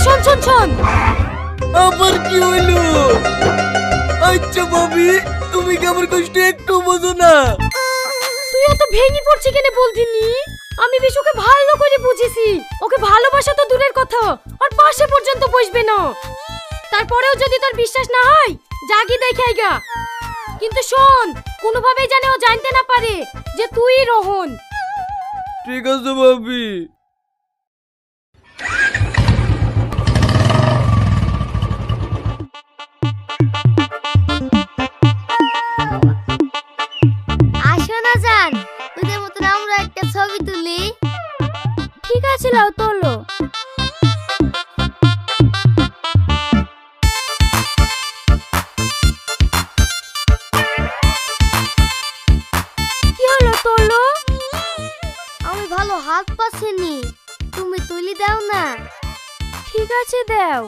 শোন শোন শোন, আবার কি হইলো? আচ্ছা ভাবি, তুমি কি আমার কষ্ট একটু বোঝো না? তুই অত ভেঙে পড়ছি কেন বলতিনি? আমি বেশ ওকে ভালো করে বুঝেছি। ওকে ভালোবাসা তো দূরের কথা, আর পাশে পর্যন্ত বসবে না। তারপরেও যদি তোর বিশ্বাস না হয়, জাগি দেখে আইগা। কিন্তু শোন, কোনোভাবেই জানে ও জানতে না পারে যে তুই রোহন। ঠিক আছে ভাবি। আসো না জান, ওদের মতন আমরা একটা ছবি তুলি। ঠিক আছে, লাও তোলো। কি হলো, তোলো। আমি ভালো হাত পাচ্ছিনি, তুমি তুলি দাও না। ঠিক আছে, দাও।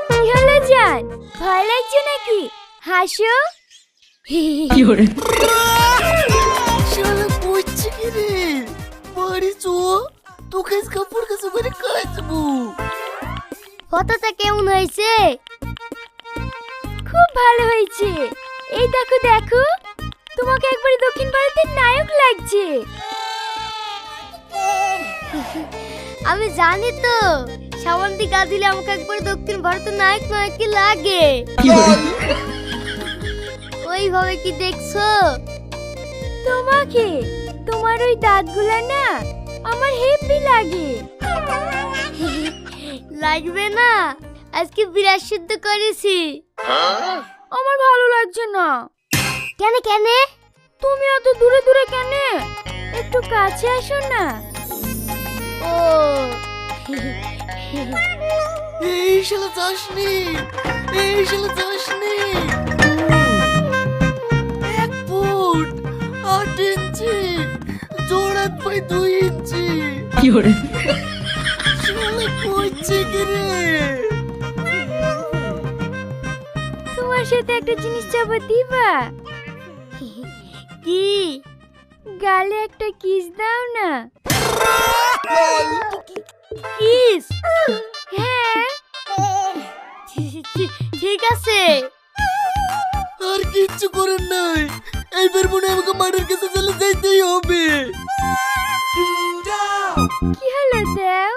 কি হলো জান, ভয় লাগছে নাকি? হাসো। শালা কইছে কি রে? বাড়ি চো, তোকে কাপড় কাছে করে কাচবো। ফটোটা কেমন হয়েছে? খুব ভালো হয়েছে। এই দেখো দেখো, তোমাকে একবারে দক্ষিণ ভারতের নায়ক লাগছে। আমি জানি তো, সামন্তি গা দিলে আমাকে একবার দক্ষিণ ভারতের নায়ক নায়কই লাগে। ওইভাবে কি দেখছো? তোমাকে, তোমার ওই দাঁতগুলা না আমার হেব্বি লাগে। লাগবে না, আজকে বিরাট সিদ্ধ করেছি। আমার ভালো লাগছে না। কেন কেন? তুমি এত দূরে দূরে কেন? একটু কাছে আসো না। ও এই শালা যাসনি, এই শালা যাসনি। 1 ফুট 8 ইঞ্চি, জোড়াত পাই 2 ইঞ্চি। শালা কইছে কি রে? তোমার সাথে একটা জিনিস চাবো, দিবা? কি? গালে একটা কিস দাও না। কিস? হ্যাঁ। ঠিক আছে। আর কিচ্ছু করেন নাই, এইবার মনে হয় আমাকে মার্ডার কেসে চলে যাইতেই হবে। কি হলো, দাও।